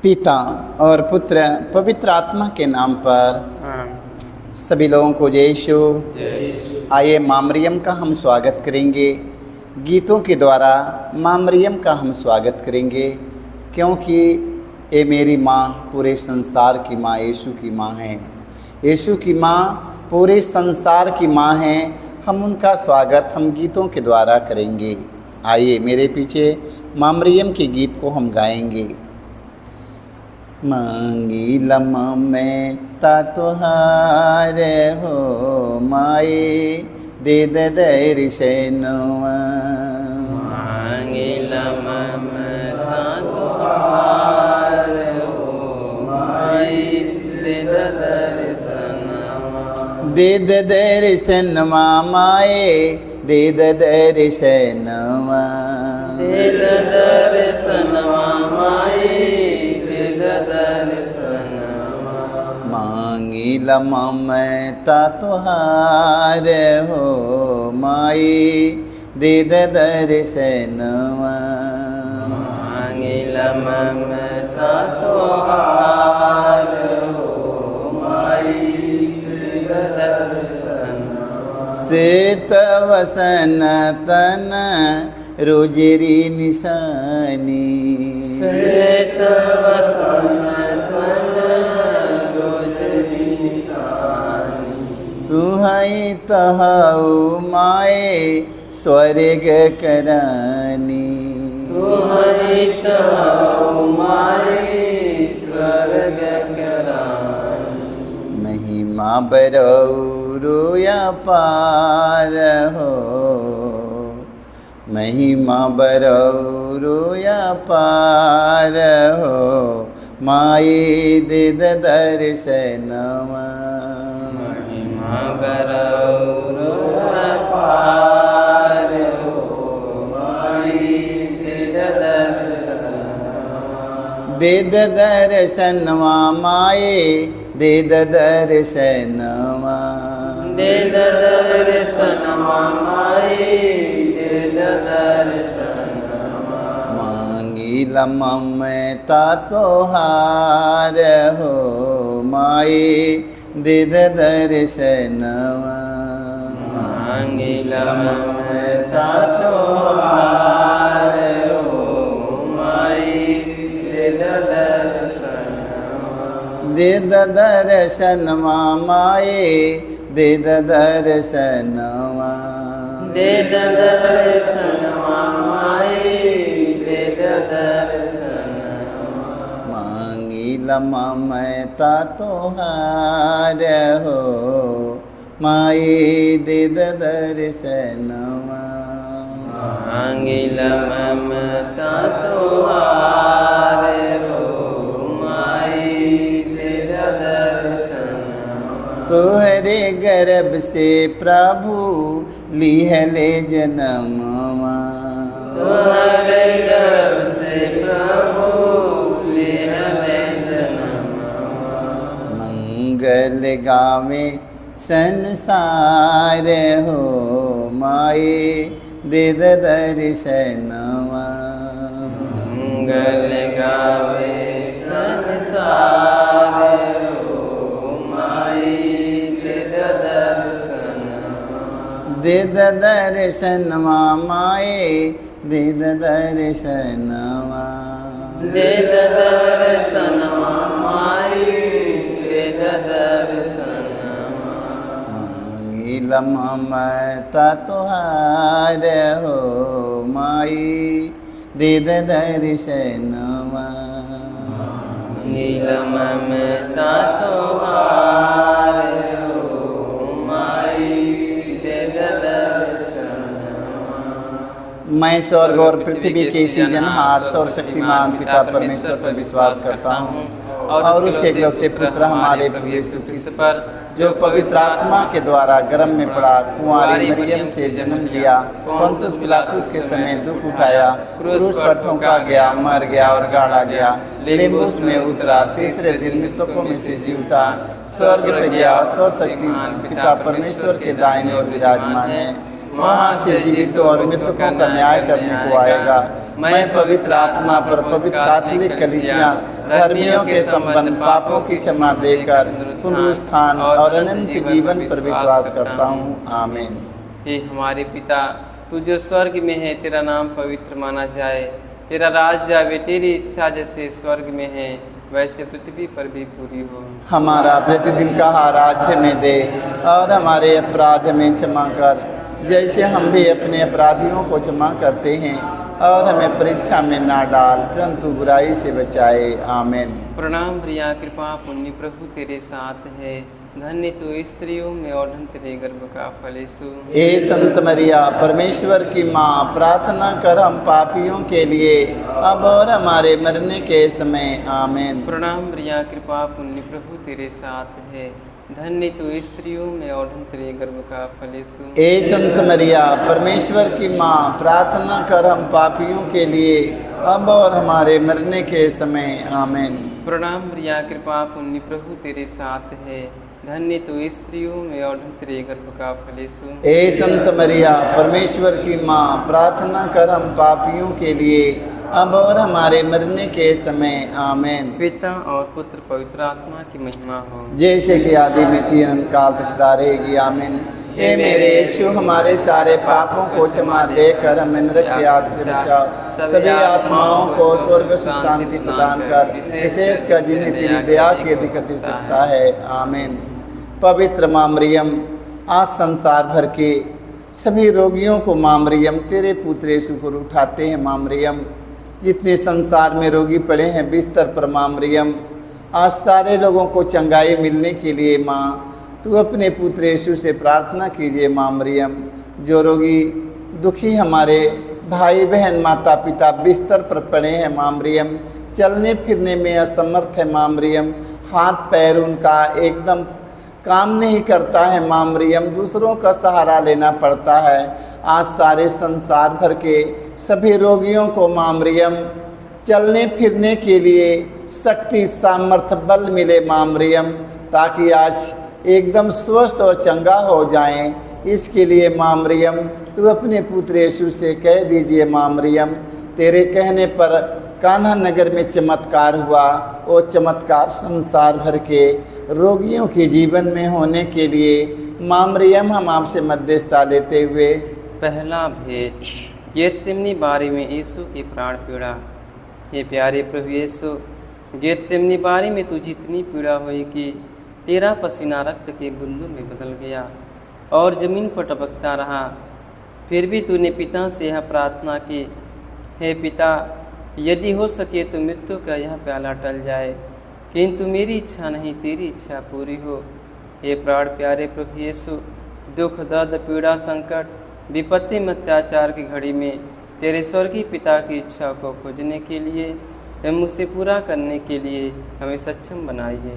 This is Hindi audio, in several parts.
पिता और पुत्र पवित्र आत्मा के नाम पर सभी लोगों को जय यीशु। आइए माँ मरियम का हम स्वागत करेंगे। गीतों के द्वारा माँ मरियम का हम स्वागत करेंगे, क्योंकि ये मेरी माँ पूरे संसार की माँ यीशु की माँ है। यीशु की माँ पूरे संसार की माँ है। हम उनका स्वागत हम गीतों के द्वारा करेंगे। आइए मेरे पीछे माँ मरियम के गीत को हम गाएंगे। मांगी लमा में ता तुहार हो माए दे दर्शनवा। मांगी लमा में ता तुहार हो माए दे दर्शनवा। दे दर्शनवा माए दे दर्शनवा। दे दर्शनवा माए मांगी लमा में ता तुहार हो माई दे दर्शनवा। मांगी लमा में ता तुहार हो माई दे दर्शनवा। सेत वसन तन रोजरी निशानी। श्वेत वसन तन रोजरी निशानी। तुहई तहाऊ माए स्वर्ग करानी। तुहई तहाऊ माए स्वर्ग करानी। महिमा बरऊ रोया पार हो महिमा बरऊ रोया पार हो माई दे दर्शनवा। महिमा बरऊ रोया पार हो माई दे दर्शनवा। दे दर्शनवा माए दे दर्शनवा। दे दर्शनवा माए मांगी लमा में ता तोहार हो माए दे दर्शनवा। मांगी लमा में ता तोहार हो माए दे दर्शनवा। दे दर्शनवा माए दे दर्शनवा। दे दर्शनवा माए दे दर्शनवा। मांगी लमा में ता तोहार हो माए दे दर्शनवा। मांगी लमा में ता तोहार हो माए दे दर्शनवा। तोहरे गर्भ से प्रभु लिहले जनमवा। तोहरे गर्भ से प्रभु लिहले जनमवा। मंगल गावे संसार हो माए दे दर्शनवा। मंगल गावे संसार हो माए दे दर्शनवा। दे दर्शनवा माए दे दर्शनवा। दे दर्शनवा माए दे दर्शनवा। मांगी लमा में ता तोहार हो माई दे दर्शनवा। मांगी लमा में ता तोहार हो माए दे दर्शनवा। मैं स्वर्ग और पृथ्वी के सृजनहार सर्वशक्तिमान पिता परमेश्वर पर विश्वास करता हूँ और उसके इकलौते पुत्र हमारे प्रभु यीशु क्रिस्त पर, जो पवित्र आत्मा के द्वारा गर्भ में पड़ा, कुंवारी मरियम से जन्म लिया, पुन्तियुस पिलातुस के समय दुख उठाया, क्रूस पर ठोंका गया, मर गया और गाड़ा गया, लिम्बुस में उतरा, तीसरे दिन मृतकों में से जी उठा, स्वर्ग पे गया, सर्वशक्तिमान पिता परमेश्वर के दाहिने ओर विराजमान है। वहाँ से जीवितों और मृतकों का न्याय करने को आएगा। मैं पवित्र आत्मा पर, पवित्र कैथोलिक कलीसिया, धर्मियों के संबंध, पापों की क्षमा देकर पुनरुत्थान और अनंत जीवन पर विश्वास करता हूँ। आमीन। हे हमारे पिता, तू जो स्वर्ग में है, तेरा नाम पवित्र माना जाए, तेरा राज्य आवे, तेरी इच्छा जैसे स्वर्ग में है वैसे पृथ्वी पर भी पूरी हो। हमारा प्रतिदिन का आहार आज हमें दे, और हमारे अपराध हमें क्षमा कर, जैसे हम भी अपने अपराधियों को क्षमा करते हैं, और हमें परीक्षा में ना डाल, परंतु बुराई से बचाए। आमीन। प्रणाम प्रिया, कृपा पुण्य प्रभु तेरे साथ है, धन्य तू स्त्रियों में और धन्य तेरे गर्भ का फल यीशु। हे संत मरिया, परमेश्वर की माँ, प्रार्थना कर हम पापियों के लिए, अब और हमारे मरने के समय। आमीन। प्रणाम प्रिया, कृपा पुण्य प्रभु तेरे साथ है, धन्य तू स्त्रियों में और धन्य तेरे गर्भ का फल यीशु। हे संत मरिया, परमेश्वर की माँ, प्रार्थना कर हम पापियों के लिए, अब और हमारे मरने के समय। आमीन। प्रणाम प्रिया, कृपा पुण्य प्रभु तेरे साथ है, धन्य तू स्त्रियों में और धन्य तेरे गर्भ का फल यीशु। हे संत मरिया, परमेश्वर की माँ, प्रार्थना कर हम पापियों के लिए, अब और हमारे मरने के समय। आमीन। पिता और पुत्र पवित्र आत्मा की महिमा हो, जैसे कि आदि में थी, अनंत काल तक सदा रहेगी। आमीन। हे मेरे यीशु, हमारे सारे पापों को क्षमा देकर हमें नरक की आग से बचाओ, सभी आत्माओं को स्वर्ग सुख शांति प्रदान कर, विशेषकर जिन्हें तेरी दया की अधिक आवश्यकता है। आमीन। पवित्र माँ मरियम, आज संसार भर के सभी रोगियों को माँ मरियम तेरे पुत्र यीशु को उठाते हैं। माँ मरियम, जितने संसार में रोगी पड़े हैं बिस्तर पर, माँ मरियम आज सारे लोगों को चंगाई मिलने के लिए माँ तू अपने पुत्र यीशु से प्रार्थना कीजिए। माँ मरियम, जो रोगी दुखी हमारे भाई बहन माता पिता बिस्तर पर पड़े हैं, माँ मरियम चलने फिरने में असमर्थ है, माँ मरियम हाथ पैर उनका एकदम काम नहीं करता है, माँ मरियम दूसरों का सहारा लेना पड़ता है। आज सारे संसार भर के सभी रोगियों को माँ मरियम चलने फिरने के लिए शक्ति सामर्थ्य बल मिले माँ मरियम, ताकि आज एकदम स्वस्थ और चंगा हो जाएं। इसके लिए माँ मरियम तू अपने पुत्र यीशु से कह दीजिए। माँ मरियम, तेरे कहने पर कान्हा नगर में चमत्कार हुआ, वो चमत्कार संसार भर के रोगियों के जीवन में होने के लिए माँ मरियम हम आपसे मध्यस्थता लेते हुए। पहला भेद, गेतसेमनी बारी में यीशु की प्राण पीड़ा। हे प्यारे प्रभु यीशु, गेतसेमनी बारी में तुझे इतनी पीड़ा हुई कि तेरा पसीना रक्त के बूंदों में बदल गया और ज़मीन पर टपकता रहा। फिर भी तूने पिता से यह प्रार्थना की, हे पिता, यदि हो सके तो मृत्यु का यह प्याला टल जाए, किंतु मेरी इच्छा नहीं तेरी इच्छा पूरी हो। हे प्राण प्यारे प्रभु यीशु, दुख दर्द पीड़ा संकट विपत्ति में अत्याचार की घड़ी में तेरे स्वर्गीय पिता की इच्छा को खोजने के लिए एवं उसे पूरा करने के लिए हमें सक्षम बनाइए।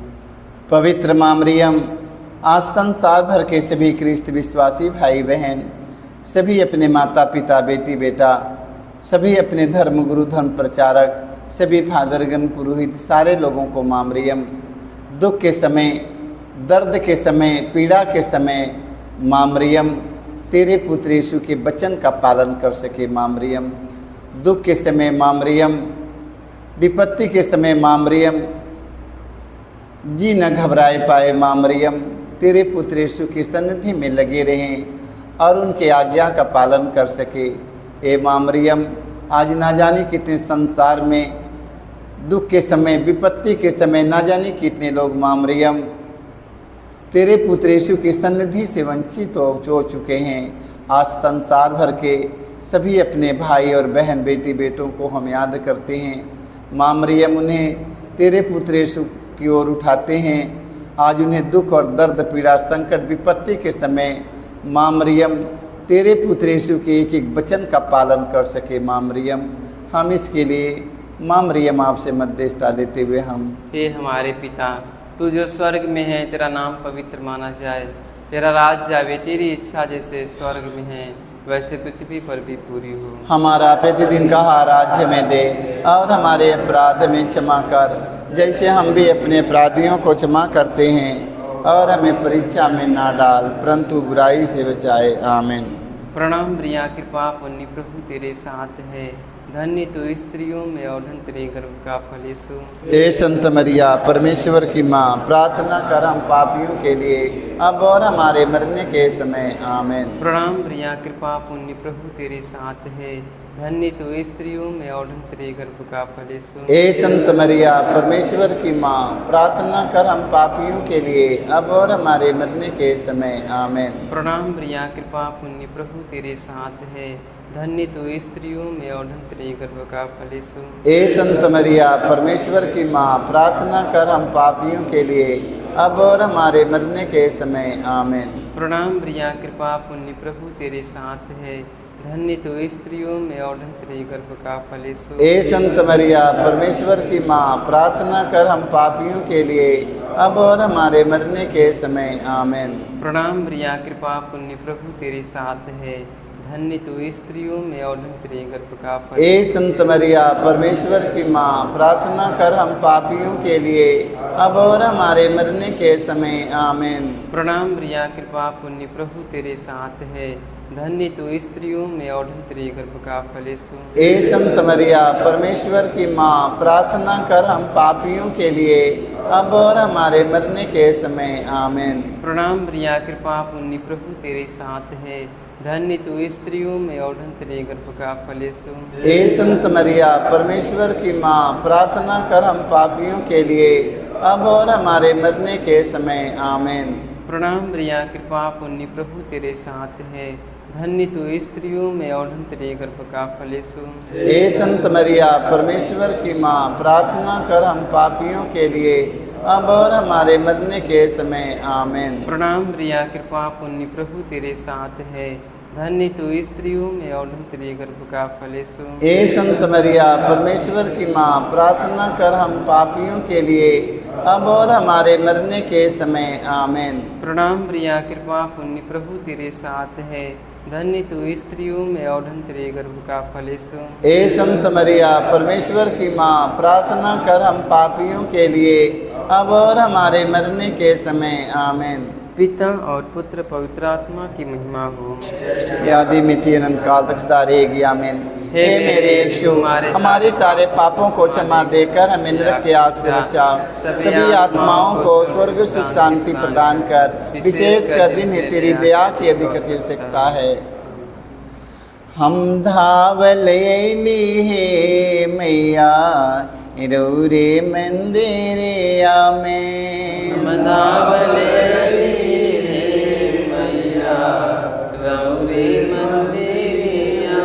पवित्र माँ मरियम, आज संसार भर के सभी ख्रिस्त विश्वासी भाई बहन, सभी अपने माता पिता बेटी बेटा, सभी अपने धर्म गुरु धर्म प्रचारक, सभी फादरगण पुरोहित, सारे लोगों को माँ मरियम दुख के समय, दर्द के समय, पीड़ा के समय माँ मरियम तेरे पुत्र यीशु के वचन का पालन कर सके। माँ मरियम दुख के समय, माँ मरियम विपत्ति के समय, माँ मरियम जी न घबराए पाए। माँ मरियम तेरे पुत्र यीशु की सन्निधि में लगे रहें और उनके आज्ञा का पालन कर सके। ए माँ मरियम, आज ना जाने कितने संसार में दुख के समय, विपत्ति के समय ना जाने कितने लोग माँ मरियम तेरे पुत्र यीशु की सन्निधि से वंचित हो चुके हैं। आज संसार भर के सभी अपने भाई और बहन बेटी बेटों को हम याद करते हैं। माँ मरियम उन्हें तेरे पुत्र यीशु की ओर उठाते हैं। आज उन्हें दुख और दर्द पीड़ा संकट विपत्ति के समय माँ मरियम तेरे पुत्र यीशु के एक एक वचन का पालन कर सके। माँ मरियम, हम इसके लिए माँ मरियम आपसे मध्यस्थता लेते हुए हम। हे हमारे पिता, तू जो स्वर्ग में है, तेरा नाम पवित्र माना जाए, तेरा राज्य आवे, तेरी इच्छा जैसे स्वर्ग में है वैसे पृथ्वी पर भी पूरी हो। हमारा प्रतिदिन का आहार आज हमें दे, और हमारे अपराध में क्षमा कर, जैसे हम भी अपने अपराधियों को क्षमा करते हैं, और हमें परीक्षा में ना डाल, परंतु बुराई से बचाए। आमीन। प्रणाम प्रिया कृपा पुण्य प्रभु तेरे साथ है, धन्य तो स्त्रियों में और धन्य तेरे गर्भ का फल यीशु। हे संत मरिया परमेश्वर की माँ, प्रार्थना कर हम पापियों के लिए अब और हमारे मरने के समय आमीन। प्रणाम प्रिया कृपा पुण्य प्रभु तेरे साथ है, धन्य तो स्त्रियों में और धन्य तेरे गर्भ का फल यीशु। हे संत मरिया परमेश्वर की माँ, प्रार्थना कर हम पापियों के लिए अब और हमारे मरने के समय आमीन। प्रणाम प्रिया कृपा पुण्य प्रभु तेरे साथ है, धन्य तो स्त्रियों में और धन्य तेरे गर्भ का फल यीशु। हे संत मरिया परमेश्वर की माँ, प्रार्थना कर हम पापियों के लिए अब और हमारे मरने के समय आमीन। प्रणाम प्रिया कृपा पुण्य प्रभु तेरे साथ है, धन्य तो स्त्रियों में और धन्य तेरे गर्भ का फल यीशु। हे संत मरिया परमेश्वर की माँ, प्रार्थना कर हम पापियों के लिए अब और हमारे मरने के समय आमीन। प्रणाम प्रिया कृपा पुण्य प्रभु तेरे साथ है, धन्य तो स्त्रियों में और धन्य तेरे गर्भ का फल। हे संत मरिया परमेश्वर की माँ, प्रार्थना कर हम पापियों के लिए अब और हमारे मरने के समय आमीन। प्रणाम प्रिया कृपा पुण्य प्रभु तेरे साथ है, धन्य तो स्त्रियों में और धन्य तेरे गर्भ का फल यीशु। हे संत मरिया परमेश्वर की माँ, प्रार्थना कर हम पापियों के लिए अब और हमारे मरने के समय आमीन। प्रणाम प्रिया कृपा पुण्य प्रभु तेरे साथ है, धन्य तो स्त्रियों में और धन्य तेरे गर्भ का फल यीशु। हे संत मरिया परमेश्वर की माँ, प्रार्थना कर हम पापियों के लिए अब और हमारे मरने के समय आमीन। प्रणाम प्रिया कृपा पुण्य प्रभु तेरे साथ है, धन्य तो स्त्रियों में और धन्य तेरे गर्भ का फल यीशु। हे संत मरिया परमेश्वर की माँ, प्रार्थना कर हम पापियों के लिए अब और हमारे मरने के समय आमीन। प्रणाम प्रिया कृपा पुण्य प्रभु तेरे साथ है, धन्य तो स्त्रियों में और धन्य तेरे गर्भ का फल यीशु। हे संत मरिया परमेश्वर की माँ, प्रार्थना कर हम पापियों के लिए अब और हमारे मरने के समय आमीन। प्रणाम प्रिया कृपा पुण्य प्रभु तेरे साथ है, धन्य तो स्त्रियों में और धन्य तेरे गर्भ का फल यीशु। हे संत मरिया परमेश्वर की माँ, प्रार्थना कर हम पापियों के लिए अब और हमारे मरने के समय आमीन। पिता और पुत्र पवित्र आत्मा की महिमा हो। यादी मिति अनंत काल तक सदा रहेगी आमीन। हे मेरे यीशु, हमारे सारे पापों को क्षमा देकर हमें नरक की आग से बचा, सभी आत्माओं को स्वर्ग सुख शांति प्रदान कर, विशेष कर जिन्हें तेरी दया की अधिक आवश्यकता है। हम धावले ली मैया रौरे मंदिरिया में, हम धावले मैया रौरे मंदिरिया,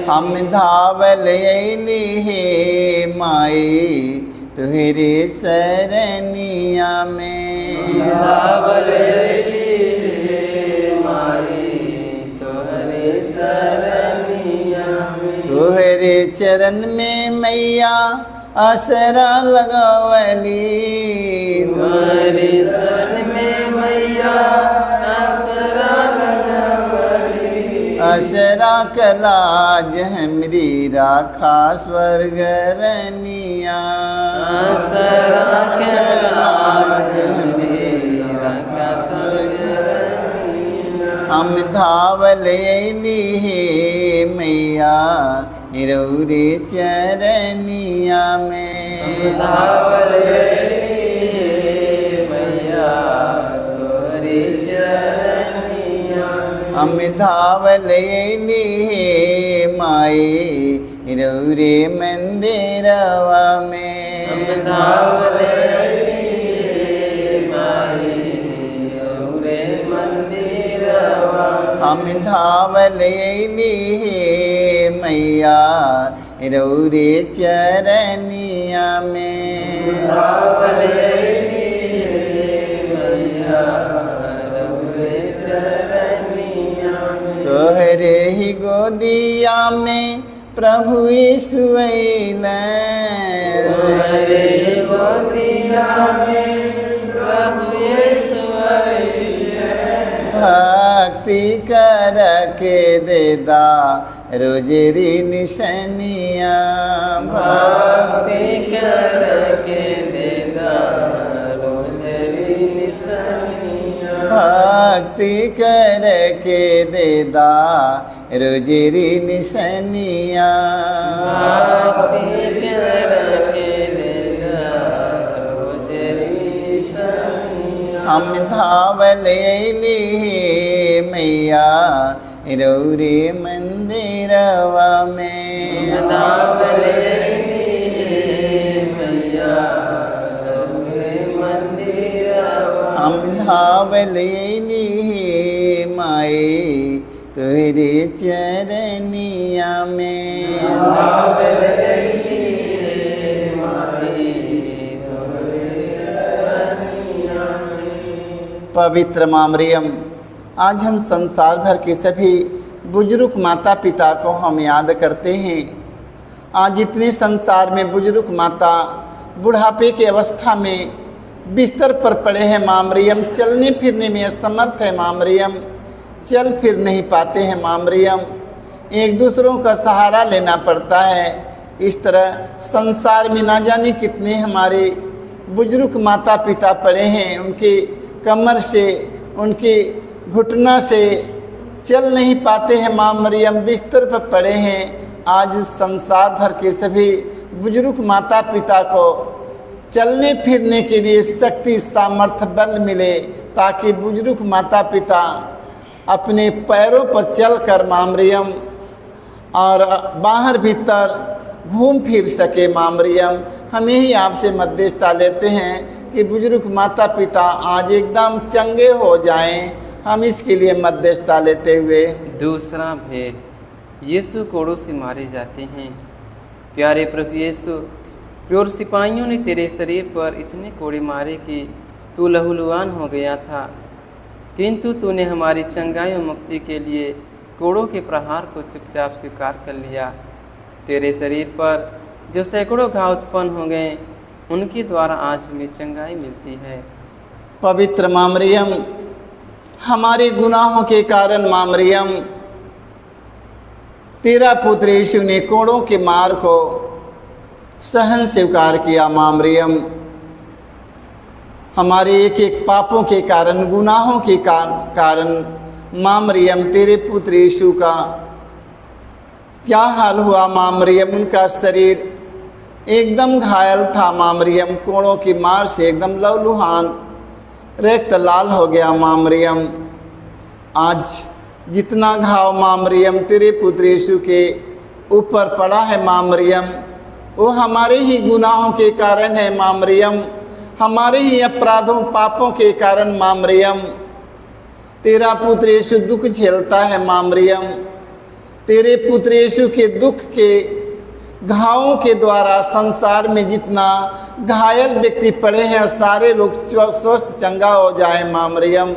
हम धावल अइली हे माई तुहरे सरनिया में, धावल अइली हे माई तुहरे सरनिया में, तुहरे चरण में मैया आसरा लगावली, तुहरे शरण में मैया आसरा लगावली, आसरा कलाज हमरी राखा स्वर्ग रनिया, आसरा कलाज हमरी राखा स्वर्ग रनिया, हम धावल अइली हे मैया रौरे चरनिया में, धावल मैया तोरे चरनिया, हम धावल अइली हे माई रौरे मंदिरवा में, धावल माई रौरे मंदिरवा, हम धावल अइली हे मैया रौरे चरनिया में, धावल मैया रौरे चरनिया में, तोहरे ही गोदिया में प्रभु यीशु अइले, तोहरे गोदिया में प्रभु यीशु अइले, भक्ति कर के देदा रोजरी निशनिया, भक्ति करके देदा रोजरी निसनिया, भक्ति कर के देदा रोजेरी निसनिया हम धावल अइली मैया रौरे मंदिरवा में हम धावल अइली माए तोरे चरनिया में पवित्र माँ मरियम, आज हम संसार भर के सभी बुजुर्ग माता पिता को हम याद करते हैं। आज जितने संसार में बुजुर्ग माता बुढ़ापे की अवस्था में बिस्तर पर पड़े हैं माँ मरियम, चलने फिरने में असमर्थ है माँ मरियम, चल फिर नहीं पाते हैं माँ मरियम, एक दूसरों का सहारा लेना पड़ता है। इस तरह संसार में ना जाने कितने हमारे बुजुर्ग माता पिता पड़े हैं, उनके कमर से उनके घुटना से चल नहीं पाते हैं माँ मरियम, बिस्तर पर पड़े हैं। आज उस संसार भर के सभी बुजुर्ग माता पिता को चलने फिरने के लिए शक्ति सामर्थ्य बल मिले, ताकि बुजुर्ग माता पिता अपने पैरों पर चल कर माँ मरियम और बाहर भीतर घूम फिर सके माँ मरियम। हम यही आपसे मध्यस्थता लेते हैं कि बुजुर्ग माता पिता आज एकदम चंगे हो जाएं, हम इसके लिए मध्यस्थता लेते हुए। दूसरा भेद, यीशु कोड़ों से मारे जाते हैं। प्यारे प्रभु यीशु, प्योर सिपाहियों ने तेरे शरीर पर इतने कोड़े मारे कि तू लहूलुहान हो गया था, किंतु तूने हमारी चंगाई और मुक्ति के लिए कोड़ों के प्रहार को चुपचाप स्वीकार कर लिया। तेरे शरीर पर जो सैकड़ों घाव उत्पन्न हो गए, उनके द्वारा आज हमें चंगाई मिलती है। पवित्र माँ मरियम, हमारे गुनाहों के कारण माँ मरियम, तेरा पुत्र यीशु ने कोड़ों के मार को सहन स्वीकार किया। माँ मरियम, हमारे एक एक पापों के कारण, गुनाहों के कारण माँ मरियम, तेरे पुत्र यीशु का क्या हाल हुआ माँ मरियम, उनका शरीर एकदम घायल था माँ मरियम, कोड़ों की मार से एकदम लहूलुहान रक्त लाल हो गया माँ मरियम। आज जितना घाव माँ मरियम तेरे पुत्र यीशु के ऊपर पड़ा है माँ मरियम, वो हमारे ही गुनाहों के कारण है माँ मरियम, हमारे ही अपराधों पापों के कारण माँ मरियम। तेरा पुत्र यीशु दुख झेलता है माँ मरियम, तेरे पुत्र यीशु के दुख के घावों के द्वारा संसार में जितना घायल व्यक्ति पड़े हैं, सारे लोग स्वस्थ चंगा हो जाए माँ मरियम।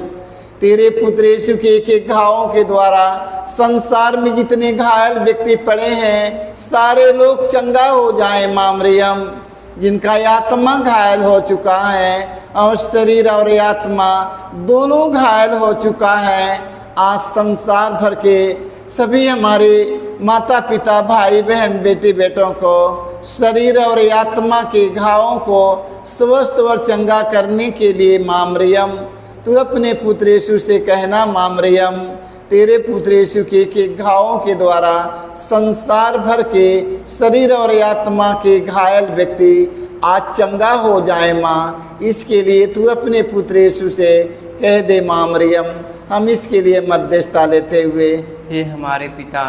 तेरे पुत्र यीशु के एक एक घावों के द्वारा संसार में जितने घायल व्यक्ति पड़े हैं, सारे लोग चंगा हो जाए माँ मरियम। जिनका आत्मा घायल हो चुका है और शरीर और आत्मा दोनों घायल हो चुका है, आज संसार भर के सभी हमारे माता पिता भाई बहन बेटे बेटों को शरीर और आत्मा के घावों को स्वस्थ और चंगा करने के लिए माँ मरियम, तू अपने पुत्र यीशु से कहना माँ मरियम, तेरे पुत्र यीशु के घावों के द्वारा संसार भर के शरीर और आत्मा के घायल व्यक्ति आज चंगा हो जाए माँ। इसके लिए तू अपने पुत्र यीशु से कह दे माँ मरियम, हम इसके लिए मध्यस्थता लेते हुए। हे हमारे पिता,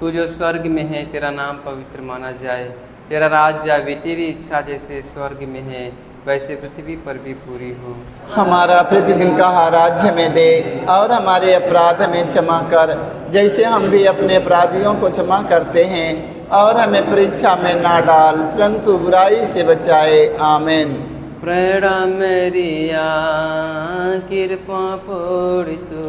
तू जो स्वर्ग में है, तेरा नाम पवित्र माना जाए, तेरा राज्य आवे, तेरी इच्छा जैसे स्वर्ग में है वैसे पृथ्वी पर भी पूरी हो। हमारा प्रतिदिन का आहार हमें दे, और हमारे अपराध हमें क्षमा कर, जैसे हम भी अपने अपराधियों को क्षमा करते हैं, और हमें परीक्षा में ना डाल, परंतु बुराई से बचाए। आमीन। प्रणाम मरिया, कृपा पूर्तो,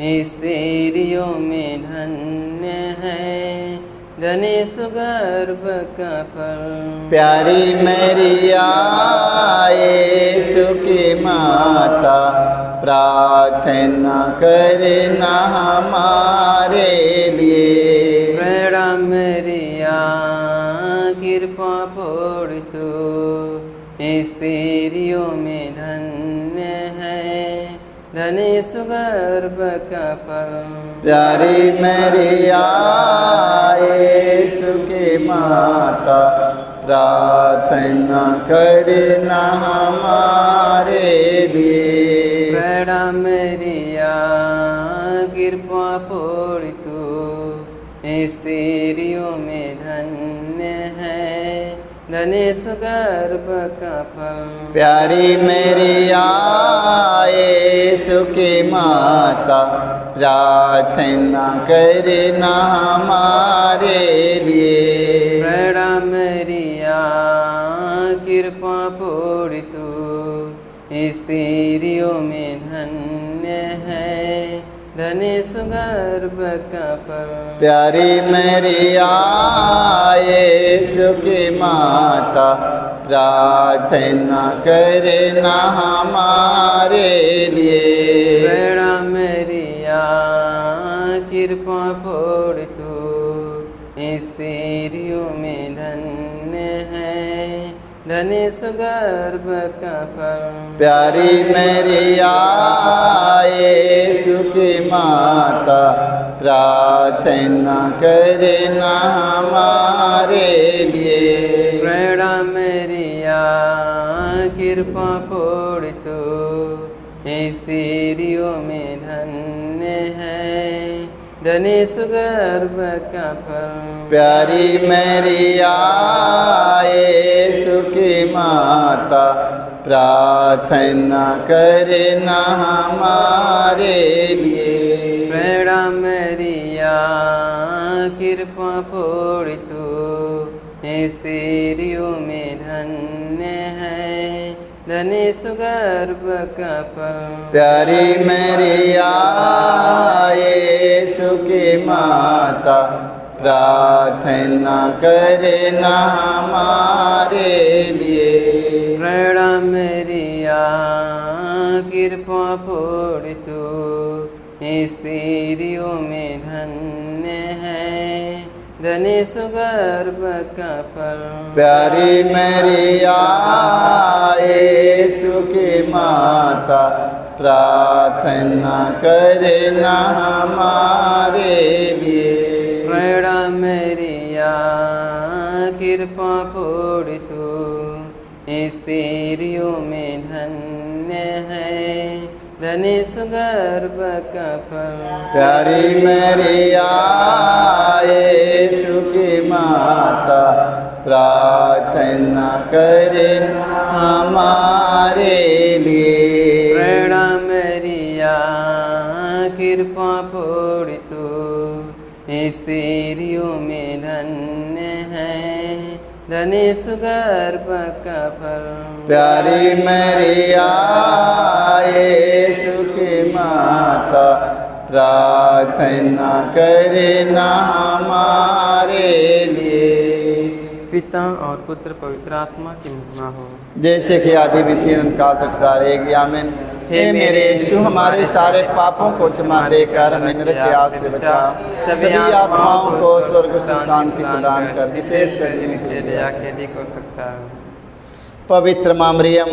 स्त्रियों में धन्य है धने सुगर्भ का फल। प्यारी मैरिया यीशु की माता, प्रार्थना करना हमारे लिए। प्रणाम मरिया, कृपा पूर्तो, स्त्रियों में धन्य है धन्य यीशु गर्भ का फल। प्यारी मैरिया यीशु की माता, प्रार्थना करना हमारे लिए। प्रणाम मैरिया कृपा पूर्ण तू स्त्रियों में धन्य है, धन्य यीशु गर्भ का फल। प्यारी मैरिया यीशु की माता, प्रार्थना करना हमारे लिए। प्रणाम मैरिया कृपा पूर्ण तू स्त्रियों में धन्य है, धन्य यीशु गर्भ का फल। प्यारी मैरिया यीशु की माता, प्रार्थना करना हमारे लिए। प्रणाम मैरिया कृपा पूर्ण तू स्त्रियों में धन्य है, धन्य यीशु गर्भ का फल। प्यारी मैरिया यीशु की माता, प्रार्थना करना हमारे लिए। प्रणाम मैरिया कृपा पूर्ण तू स्त्रियों में धन्य है, धन्य यीशु गर्भ का फल। प्यारी मैरिया यीशु की माता, प्रार्थना करना हमारे लिए। प्रणाम मैरिया कृपा पूर्ण तू स्त्रियों में धन्य है, धन्य यीशु गर्भ का फल। प्यारी मैरिया यीशु की माता, प्रार्थना करना हमारे लिए। प्रणाम मैरिया कृपा पूर्ण तू स्त्रियों में धन्य है, धन्य यीशु गर्भ का फल। प्यारी मैरिया यीशु की माता, प्रार्थना करना हमारे लिए। प्रणाम मैरिया कृपा पूर्ण तू स्त्रियों में धन्य है, धन्य यीशु गर्भ का फल। प्यारी मैरिया यीशु की माता, प्रार्थना करना हमारे लिए। प्रणाम मैरिया कृपा पूर्ण तू स्त्रियों में धन्य है, धन्य यीशु गर्भ का फल। प्यारी मैरिया यीशु की माता, प्रार्थना करना हमारे लिए। पिता और पुत्र पवित्र आत्मा की महिमा हो, जैसे कि आदि विधि काल तक सदा रहेगी। आमीन। हे मेरे यीशु, हमारे सारे पापों को क्षमा देकर हमें नरक की आग से बचा, सभी आत्माओं को स्वर्ग सुख शांति प्रदान कर, विशेष कर हो सकता है। पवित्र माँ मरियम,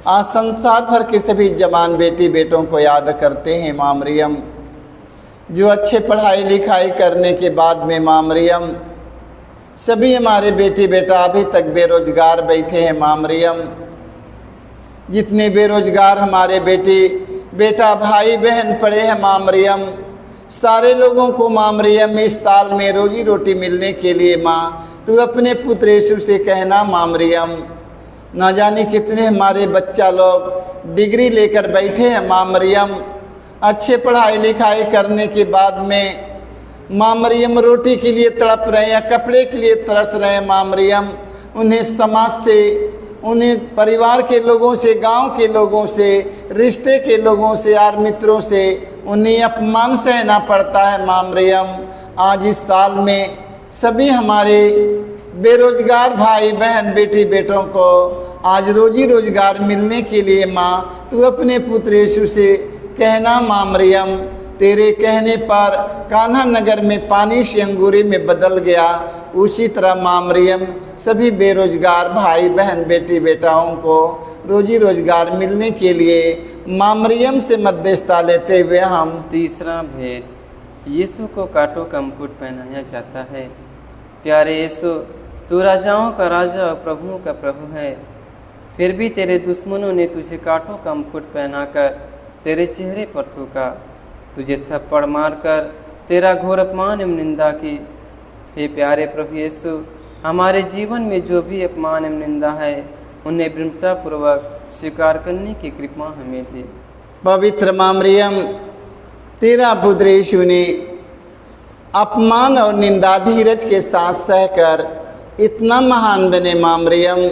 आज संसार भर के सभी जवान बेटी बेटों को याद करते हैं। माँ मरियम, जो अच्छे पढ़ाई लिखाई करने के बाद में माँ मरियम सभी हमारे बेटी बेटा अभी तक बेरोजगार बैठे हैं। माँ मरियम, जितने बेरोजगार हमारे बेटी बेटा भाई बहन पड़े हैं माँ मरियम, सारे लोगों को माँ मरियम इस साल में रोजी रोटी मिलने के लिए माँ तू अपने पुत्र यीशु से कहना। माँ मरियम, ना जाने कितने हमारे बच्चा लोग डिग्री लेकर बैठे हैं माँ मरियम, अच्छे पढ़ाई लिखाई करने के बाद में माँ मरियम रोटी के लिए तड़प रहे हैं, कपड़े के लिए तरस रहे हैं। माँ मरियम, उन्हें समाज से, उन्हें परिवार के लोगों से, गांव के लोगों से, रिश्ते के लोगों से और मित्रों से उन्हें अपमान सहना पड़ता है। माँ मरियम, आज इस साल में सभी हमारे बेरोजगार भाई बहन बेटी बेटों को आज रोजी रोजगार मिलने के लिए माँ तू अपने पुत्र यीशु से कहना। माँ मरियम, तेरे कहने पर कान्हा नगर में पानी से अंगूरी में बदल गया, उसी तरह माँ मरियम सभी बेरोजगार भाई बहन बेटी बेटाओं को रोजी रोजगार मिलने के लिए माँ मरियम से मध्यस्थता लेते हुए हम तीसरा भेद, यीशु को कांटों का मुकुट पहनाया जाता है। प्यारे यीशु, तू राजाओं का राजा और प्रभुओं का प्रभु है, फिर भी तेरे दुश्मनों ने तुझे कांटों का मुकुट पहनाकर तेरे चेहरे पर थूका, तुझे थप्पड़ मारकर तेरा घोर अपमान एवं निंदा की। हे प्यारे प्रभु यीशु, हमारे जीवन में जो भी अपमान एवं निंदा है उन्हें विनम्रतापूर्वक स्वीकार करने की कृपा हमें दे। पवित्र माँ मरियम, तेरा पुत्र यीशु ने अपमान और निंदा धीरज के साथ सहकर इतना महान बने माँ मरियम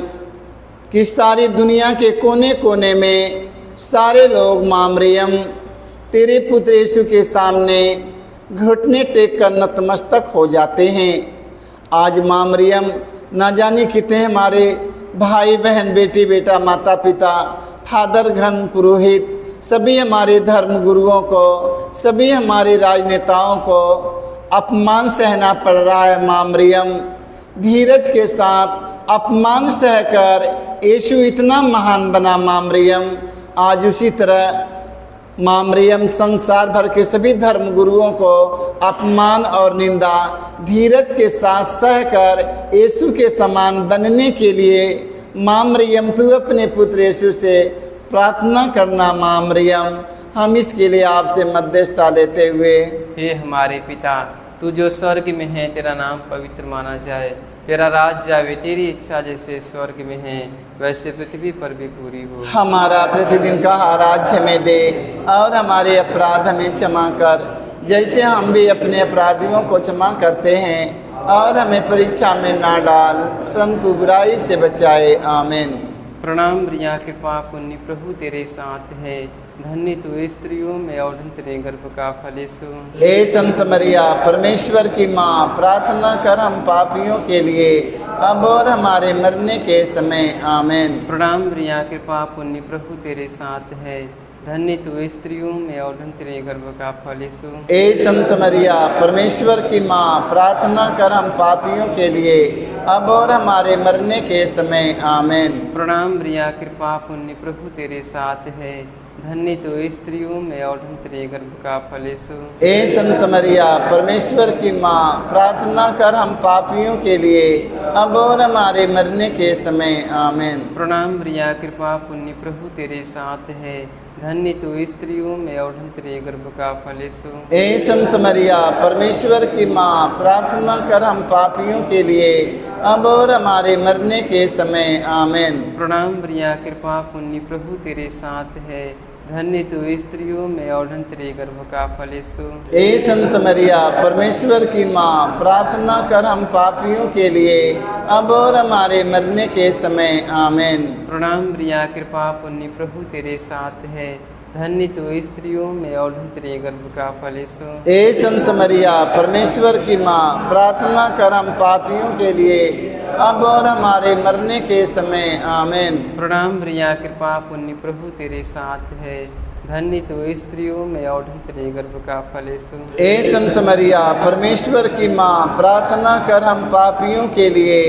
कि सारी दुनिया के कोने कोने में सारे लोग माँ मरियम तेरे पुत्र यीशु के सामने घुटने टेक कर नतमस्तक हो जाते हैं। आज माँ मरियम ना जाने कितने हमारे भाई बहन, बेटी बेटा, माता पिता, फादर घन, पुरोहित, सभी हमारे धर्म गुरुओं को, सभी हमारे राजनेताओं को अपमान सहना पड़ रहा है। माँ मरियम धीरज के साथ अपमान सहकर यीशु इतना महान बना। माँ मरियम आज उसी तरह माँ मरियम संसार भर के सभी धर्म गुरुओं को अपमान और निंदा धीरज के साथ सहकर यीशु के समान बनने के लिए माँ मरियम तू अपने पुत्र यीशु से प्रार्थना करना। माँ मरियम, हम इसके लिए आपसे मध्यस्थता लेते हुए, हे हमारे पिता, तू जो स्वर्ग में है, तेरा नाम पवित्र माना जाए, तेरा राज्य आवे, तेरी इच्छा जैसे स्वर्ग में है वैसे पृथ्वी पर भी पूरी हो। हमारा प्रतिदिन का आहार हमें दे और हमारे अपराध हमें क्षमा कर जैसे हम भी अपने अपराधियों को क्षमा करते हैं, और हमें परीक्षा में ना डाल परंतु बुराई से बचाए। आमीन। प्रणाम प्रिया, कृपा पुण्य प्रभु तेरे साथ है, धन्य तू स्त्रियों में और धन्य तेरे गर्भ का फल यीशु। हे संत मरिया, परमेश्वर की माँ, प्रार्थना कर हम पापियों के लिए अब और हमारे मरने के समय। आमीन। प्रणाम प्रिया, कृपा पुण्य प्रभु तेरे साथ है, धन्य तू स्त्रियों में और धन्य तेरे गर्भ का फल यीशु। हे संत मरिया, परमेश्वर की माँ, प्रार्थना कर हम पापियों के लिए अब और हमारे मरने के समय। आमीन। प्रणाम प्रिया, कृपा पुण्य प्रभु तेरे साथ है, धन्य तू स्त्रियों में और धन्य तेरे गर्भ का फल यीशु। हे संत मरिया, परमेश्वर की माँ, प्रार्थना कर हम पापियों के लिए अब और हमारे मरने के समय। आमीन। प्रणाम प्रिया, कृपा पुण्य प्रभु तेरे साथ है, धन्य तू स्त्रियों में और धन्य तेरे गर्भ का फल यीशु। हे संत मरिया, परमेश्वर की माँ, प्रार्थना कर हम पापियों के लिए अब और हमारे मरने के समय। आमीन। प्रणाम प्रिया, कृपा पुण्य प्रभु तेरे साथ है, धन्य तू स्त्रियों में और धन्य तेरे गर्भ का फल यीशु। हे संत मरिया, परमेश्वर की माँ, प्रार्थना कर हम पापियों के लिए अब और हमारे मरने के समय। आमीन। प्रणाम प्रिया, कृपा पुण्य प्रभु तेरे साथ है, धन्य तू स्त्रियों में और धन्य तेरे गर्भ का फल यीशु। हे संत मरिया, परमेश्वर की माँ, प्रार्थना कर हम पापियों के लिए अब और हमारे मरने के समय। आमीन। प्रणाम प्रिया, कृपा पुण्य प्रभु तेरे साथ है, धन्य तू स्त्रियों में और धन्य तेरे गर्भ का फल यीशु। हे संत मरिया, परमेश्वर की माँ, प्रार्थना कर हम पापियों के लिए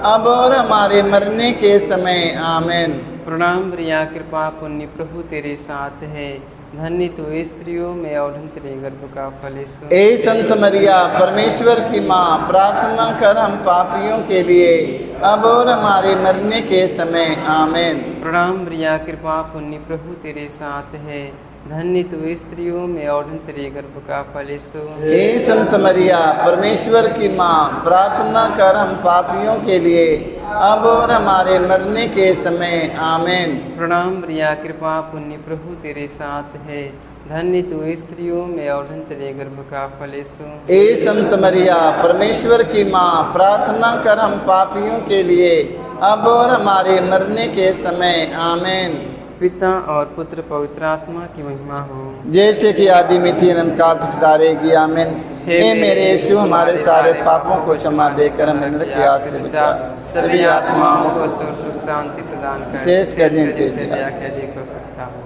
अब और हमारे मरने के समय। आमीन। प्रणाम प्रिया, कृपा पुण्य प्रभु तेरे साथ है, धन्य तू स्त्रियों में और धन्य तेरे गर्भ का फल यीशु। हे संत मरिया, परमेश्वर की माँ, प्रार्थना कर हम पापियों के लिए अब और हमारे मरने के समय। आमीन। प्रणाम प्रिया, कृपा पुण्य प्रभु तेरे साथ है, धन्य तू स्त्रियों में और धन्य तेरे गर्भ का फल यीशु। हे संत मरिया, परमेश्वर की माँ, प्रार्थना कर हम पापियों के लिए अब और हमारे मरने के समय। आमीन। प्रणाम प्रिया, कृपा पुण्य प्रभु तेरे साथ है, धन्य तू स्त्रियों में और धन्य तेरे गर्भ का फल यीशु। हे संत मरिया, परमेश्वर की माँ, प्रार्थना कर हम पापियों के लिए अब और हमारे मरने के समय। आमीन। पिता और पुत्र पवित्र आत्मा की महिमा हो, जैसे कि आदि में थी अनंत काल तक सदा रहेगी। आमीन। हे मेरे यीशु, हमारे सारे पापों को क्षमा देकर हमें नरक की आग से बचा, सभी आत्माओं को सुख शांति प्रदान कर, विशेष कर जिनके दया के अधिक हो सकता हो।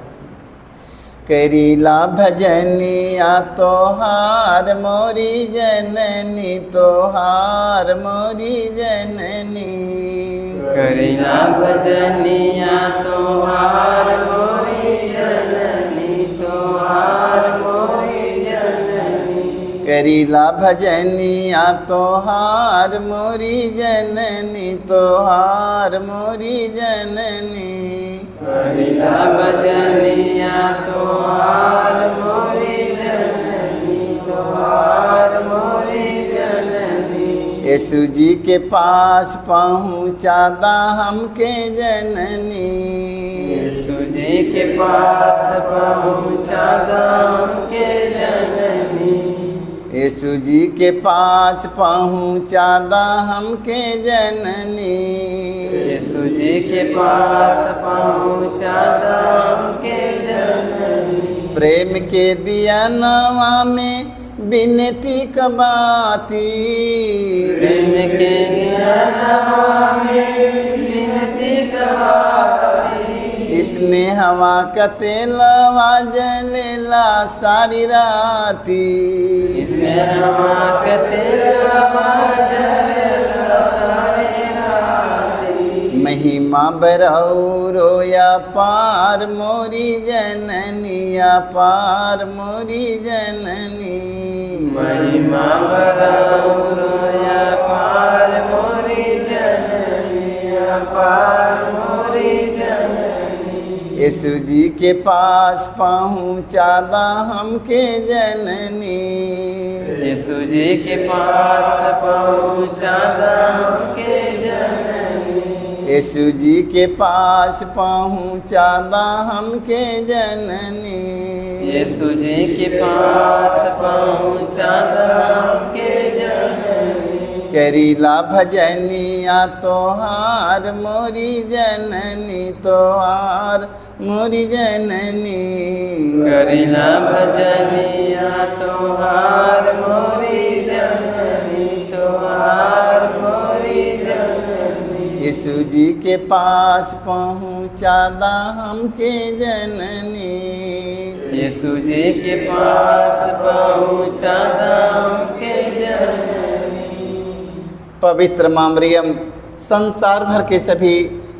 करीला भजनिया तोहार मोरी जननी, तोहार मोरी जननी। करीला भजनिया तोहार मोरी जननी, करीला भजनिया तोहार मोरी जननी, तोहार मोरी जननी। करीला भजनिया तोहार मोरी जननी, तोहार मोरी जननी। यीशु जी के पास पहुँचादा हमके जननी, यीशु जी के पास पहुँचादा हमके जननी। यीशु जी के पास पहुँचादा हमके जननी। यीशु जी के पास पहुँचादा हमके जननी। प्रेम के दिया नवा में बिनती कबाती, प्रेम के नवा में बिनती कबाती। इसने हवा का तेलवा जलेला सारी राती, इसने हवा का तेलवा जलेला सारी राती। महिमा बरौरो या पार मोरी जननी, या पार मोरी जननी। महिमा बरौरो या पार मोरी जननी, या पार मोरी जननी। यीशु जी के पास पहुँचादा हमके जननी, यीशु जी के पास पहुँचादा हमके जननी। यीशु जी के पास पहुँचादा हमके जननी। यीशु जी के पास पहुँचादा हमके जननी। करीला भजनिया तोहार मोरी जननी, तोहार मोरी जननी। करीला भजनिया तोहार मोरी जननी, तोहार मोरी जननी। यीशु जी के पास पहुँचादा हमके जननी, यीशु जी के पास पहुँचादा हमके जननी। पवित्र माँ मरियम संसार भर के सभी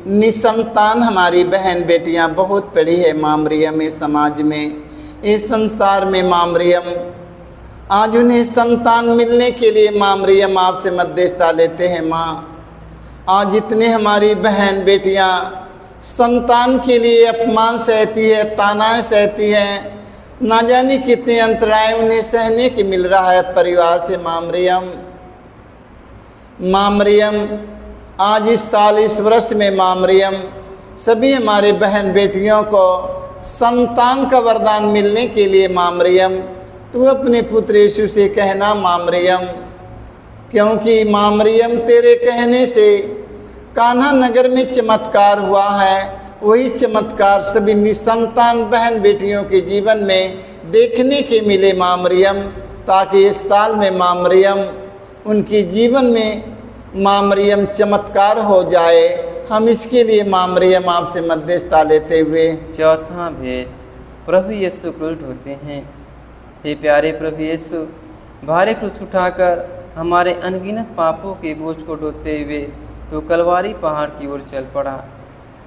निसंतान हमारी बहन बेटियां बहुत पड़ी है माँ मरियम इस समाज में, इस संसार में माँ मरियम। आज उन्हें संतान मिलने के लिए माँ मरियम आपसे मध्यस्थता लेते हैं। माँ, आज जितने हमारी बहन बेटियां संतान के लिए अपमान सहती है, तानाएं सहती हैं, ना जाने कितने अंतराय उन्हें सहने के मिल रहा है परिवार से। माँ मरियम, माँ मरियम, आज इस साल इस वर्ष में माँ मरियम सभी हमारे बहन बेटियों को संतान का वरदान मिलने के लिए माँ मरियम तू अपने पुत्र यीशु से कहना माँ मरियम, क्योंकि माँ मरियम तेरे कहने से कान्हा नगर में चमत्कार हुआ है, वही चमत्कार सभी निसंतान बहन बेटियों के जीवन में देखने के मिले माँ मरियम, ताकि इस साल में माँ मरियम उनके जीवन में माँ मरियम चमत्कार हो जाए। हम इसके लिए माँ मरियम आपसे मध्यस्थता लेते हुए चौथा भेद, प्रभु यीशु क्रूस होते हैं। हे प्यारे प्रभु यीशु, भारी क्रूस उठाकर हमारे अनगिनत पापों के बोझ को ढोते हुए तो कलवारी पहाड़ की ओर चल पड़ा।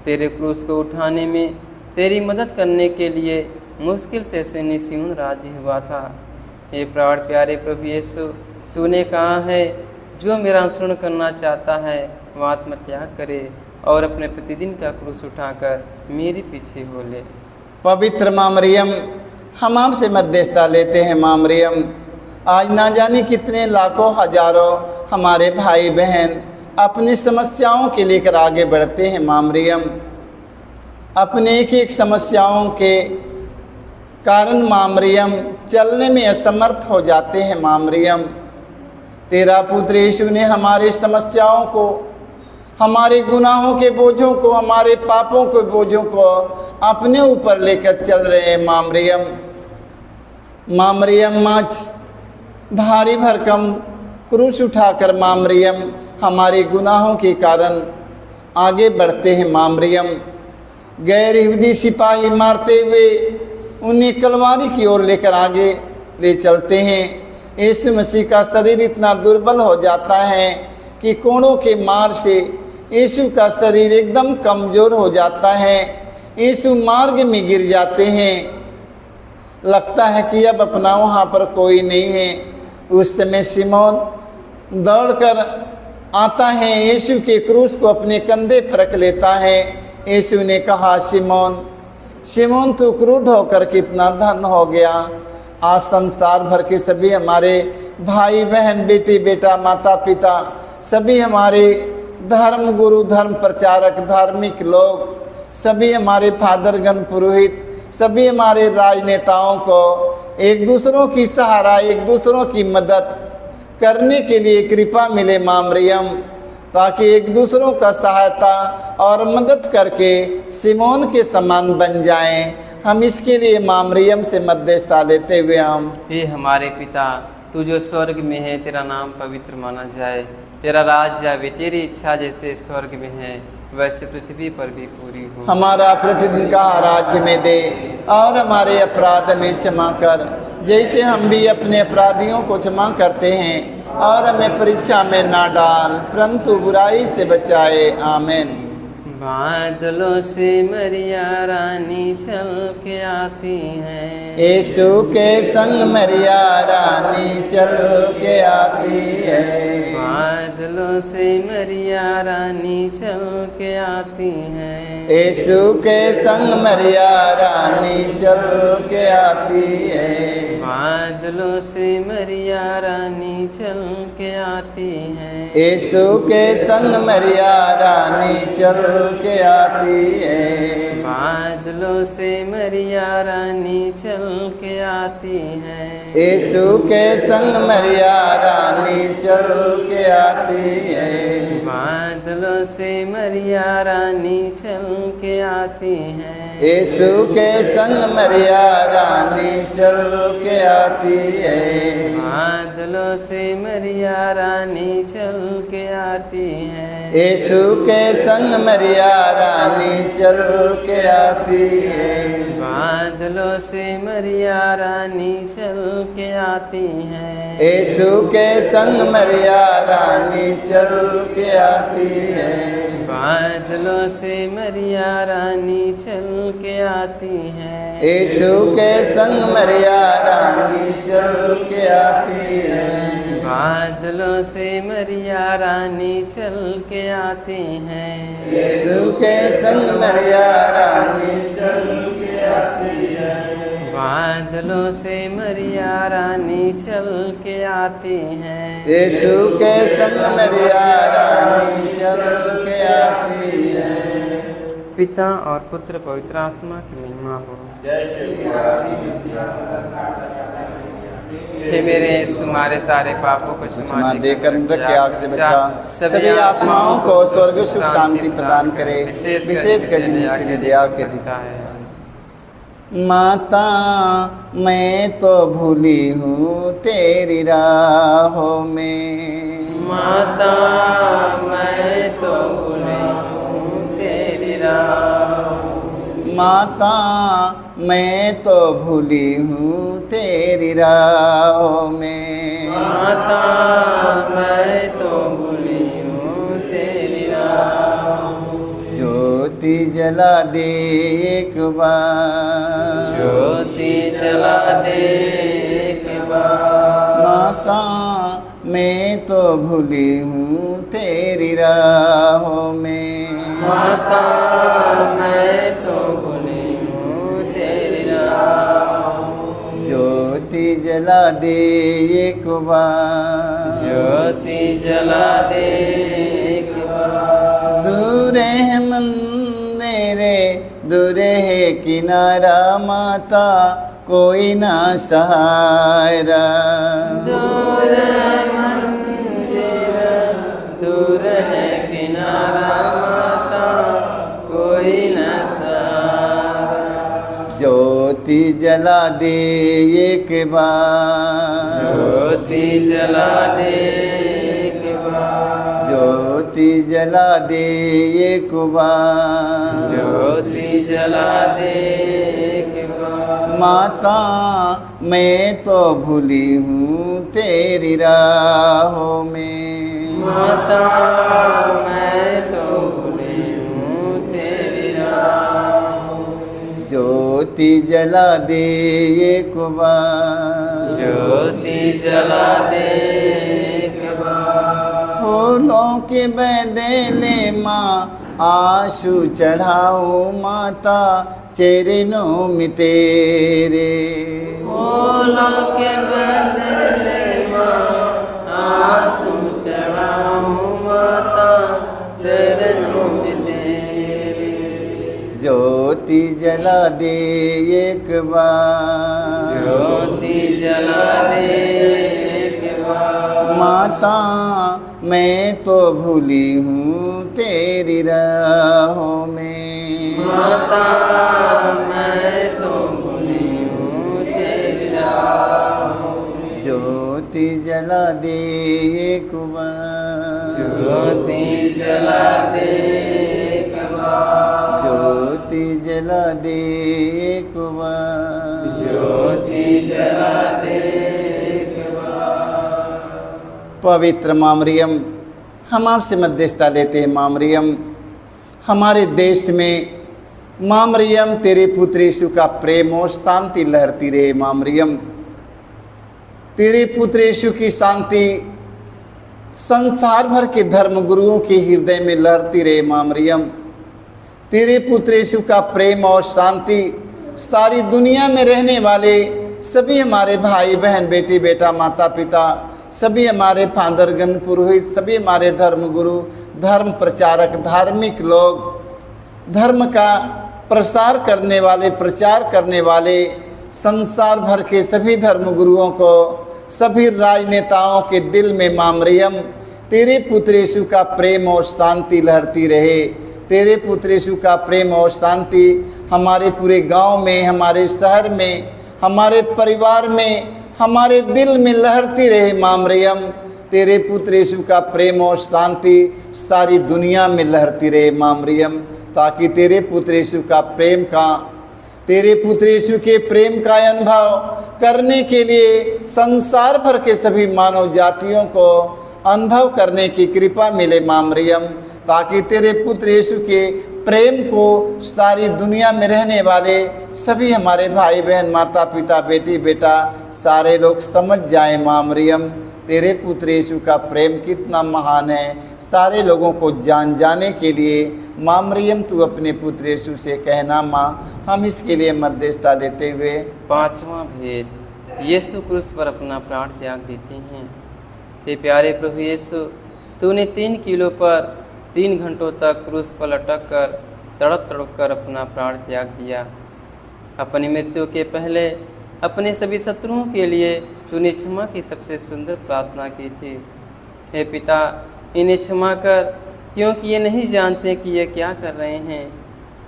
तेरे क्रूस को उठाने में तेरी मदद करने के लिए मुश्किल से निस्यून राजी हुआ था। हे प्राण प्यारे प्रभु यीशु, तूने कहा है जो मेरा अनुसरण करना चाहता है वह आत्मत्याग करे और अपने प्रतिदिन का क्रूस उठाकर मेरे पीछे हो ले। पवित्र माँ मरियम, हम आपसे मध्यस्थता लेते हैं। माँ मरियम, आज ना जाने कितने लाखों हजारों हमारे भाई बहन अपनी समस्याओं के लेकर आगे बढ़ते हैं। माँ मरियम, अपने एक एक समस्याओं के कारण माँ मरियम चलने में असमर्थ हो जाते हैं। माँ मरियम, तेरा पुत्र यीशु ने हमारी समस्याओं को, हमारे गुनाहों के बोझों को, हमारे पापों के बोझों को अपने ऊपर लेकर चल रहे हैं। माँ मरियम, माँ मरियम, आज भारी भरकम क्रूस उठाकर माँ मरियम हमारे गुनाहों के कारण आगे बढ़ते हैं। माँ मरियम, गैर यहूदी सिपाही मारते हुए उन्हें कलवारी की ओर लेकर आगे ले चलते हैं। यीशु मसीह का शरीर इतना दुर्बल हो जाता है कि कोड़ों के मार से यीशु का शरीर एकदम कमज़ोर हो जाता है। यीशु मार्ग में गिर जाते हैं। लगता है कि अब अपना वहाँ पर कोई नहीं है। उस समय सिमोन दौड़कर आता है, यीशु के क्रूस को अपने कंधे पर रख लेता है। यीशु ने कहा, सिमोन सिमोन तू क्रूर होकर कितना धन हो गया। आज संसार भर के सभी हमारे भाई बहन, बेटी बेटा, माता पिता, सभी हमारे धर्म गुरु, धर्म प्रचारक, धार्मिक लोग, सभी हमारे फादरगण, पुरोहित, सभी हमारे राजनेताओं को एक दूसरों की सहारा, एक दूसरों की मदद करने के लिए कृपा मिले माँ मरियम, ताकि एक दूसरों का सहायता और मदद करके सिमोन के समान बन जाएं। हम इसके लिए माँ मरियम से मध्यस्थता लेते हुए हम हे हमारे पिता, तू जो स्वर्ग में है, तेरा नाम पवित्र माना जाए, तेरा राज्य आवे, तेरी इच्छा जैसे स्वर्ग में है वैसे पृथ्वी पर भी पूरी हो। हमारा प्रतिदिन का राज्य में दे और हमारे अपराध में क्षमा कर, जैसे हम भी अपने अपराधियों को क्षमा करते हैं, और हमें परीक्षा में ना डाल परंतु बुराई से बचाए। आमीन। बादलों से मरिया रानी चल के आती है, यीशु के संग मरिया रानी चल के आती है। बादलों से मरिया रानी चल के आती है, यीशु के संग मरिया रानी चल के आती है। बादलों से मरिया रानी चल के आती है, यीशु के संग मरिया रानी चल के आती है। बादलों से मरिया रानी चल के आती है, यीशु के संग मरिया रानी चल के आती है। बादलों से मरिया रानी चल के आती है, यीशु के संग मरिया रानी चल के आती है। बादलों से मरिया रानी चल के आती है, यीशु के संग मरिया रानी चल के आती है। बादलों से मरिया रानी चल के आती है, यीशु के संग मरिया रानी चल के आती है। बादलों से मरिया रानी चल के आती है, यीशु के संग मरिया रानी चल के आती है। बादलों से मरिया रानी चल के आती है, यीशु के संग मरिया रानी चल के आती है। बादलों से मरिया रानी चल के आती है, यीशु के संग मरिया रानी चल के आती है। पिता और पुत्र पवित्र आत्मा की महिमा हो। हे मेरे यीशु, हमारे सारे पापों को क्षमा देकर नरक के आग से बचा, सभी आत्माओं को स्वर्ग सुख शांति प्रदान करे, विशेष कर जिन्हें दया के दिया है। माता मैं तो भूली हूँ तेरी राहों में, माता मैं तो भूली हूँ तेरी राहों, माता मैं तो भूली हूँ तेरी राहों में, माता मैं तो भूली हूँ तेरी राहों, ज्योति जला दे एक बार, ज्योति जला दे एक बार, माता मैं तो भूली हूँ तेरी राहों में, माता मैं तो भूली हूँ तेरी राहों, ज्योति जला दे एक बार, ज्योति जला दे एक बार, दूर है मंदिरे दूर है किनारा, माता कोई ना सहारा, दूर है मंदिर दूर है किनारा, माता कोई न सहारा, ज्योति जला दे एक बार, ज्योति जला दे एक बार, ज्योति जला दे एक बार, ज्योति जला दे एक बार, माता मैं तो भूली हूँ तेरी राहों में, माता मैं तो भूली हूँ तेरी राहों, ज्योति ज्योति जला दे एक बार, ज्योति जला दे एक बार। फूलों के बदले माँ आंसू चढ़ाओ माता चरणों में तेरे। फूलों के बदले माँ आंसू चढ़ाऊं माता चरणों में तेरे। ज्योति जला दे एक बार, ज्योति जला दे एक बार। माता मैं तो भूली हूँ तेरी राहों में, माता मैं तो भूली हूँ तेरी राहों में। ज्योति जला दे एक बार, ज्योति जला दे एक बार। ज्योति जला दे एक बार, ज्योति जला दे एक बार। पवित्र माँ मरियम, हम आपसे मध्यस्थता लेते हैं। माँ मरियम, हमारे देश में माँ मरियम तेरे पुत्र यीशु का प्रेम और शांति लहरती रहे। माँ मरियम, तेरे पुत्र यीशु की शांति संसार भर के धर्म गुरुओं के हृदय में लहरती रहे। माँ मरियम, तेरे पुत्र यीशु का प्रेम और शांति सारी दुनिया में रहने वाले सभी हमारे भाई बहन, बेटी बेटा, माता पिता, सभी हमारे फादरगण, पुरोहित, सभी हमारे धर्म गुरु, धर्म प्रचारक, धार्मिक लोग, धर्म का प्रसार करने वाले, प्रचार करने वाले, संसार भर के सभी धर्म गुरुओं को, सभी राजनेताओं के दिल में माँ मरियम तेरे पुत्र यीशु का प्रेम और शांति लहरती रहे। तेरे पुत्र यीशु का प्रेम और शांति हमारे पूरे गांव में, हमारे शहर में, हमारे परिवार में, हमारे दिल में लहरती रहे। माँ मरियम, तेरे पुत्र यीशु का प्रेम और शांति सारी दुनिया में लहरती रहे। माँ मरियम, ताकि तेरे पुत्र यीशु का प्रेम का, तेरे पुत्र यीशु के प्रेम का अनुभव करने के लिए संसार भर के सभी मानव जातियों को अनुभव करने की कृपा मिले। माँ मरियम, ताकि तेरे पुत्र यीशु के प्रेम को सारी दुनिया में रहने वाले सभी हमारे भाई बहन, माता पिता, बेटी बेटा, सारे लोग समझ जाएं। माँ मरियम, तेरे पुत्र यीशु का प्रेम कितना महान है, सारे लोगों को जान जाने के लिए माँ मरियम तू अपने पुत्र यीशु से कहना। माँ, हम इसके लिए मध्यस्थता लेते हुए पांचवा भेद, यीशु क्रूस पर अपना प्राण त्याग देते हैं। हे प्यारे प्रभु यीशु, तूने 3 किलो पर 3 घंटों तक क्रूस पर लटक कर तड़प तड़प कर अपना प्राण त्याग दिया। अपनी मृत्यु के पहले अपने सभी शत्रुओं के लिए तूने क्षमा की सबसे सुंदर प्रार्थना की थी। हे पिता, इन्हें क्षमा कर, क्योंकि ये नहीं जानते कि ये क्या कर रहे हैं।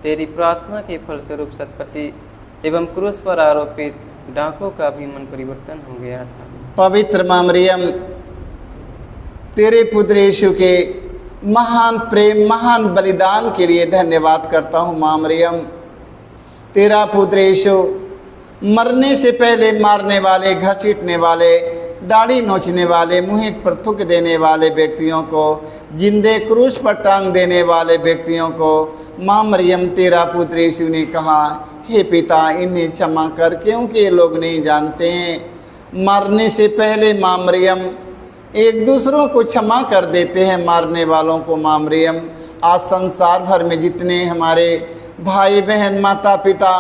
तेरी प्रार्थना के फलस्वरूप सतपति एवं क्रूस पर आरोपित डाकुओं का भी मन परिवर्तन हो गया था। पवित्र माँ मरियम, तेरे पुत्र यीशु के महान प्रेम, महान बलिदान के लिए धन्यवाद करता हूँ। माँ मरियम, तेरा पुत्र यीशु मरने से पहले मारने वाले, घसीटने वाले, दाढ़ी नोचने वाले, मुँह पर थूक देने वाले व्यक्तियों को, जिंदे क्रूस पर टांग देने वाले व्यक्तियों को माँ मरियम तेरा पुत्र यीशु ने कहा, हे पिता, इन्हें क्षमा कर, क्योंकि ये लोग नहीं जानते हैं। मारने से पहले माँ मरियम एक दूसरों को क्षमा कर देते हैं, मारने वालों को। माँ मरियम, आज संसार भर में जितने हमारे भाई बहन, माता पिता,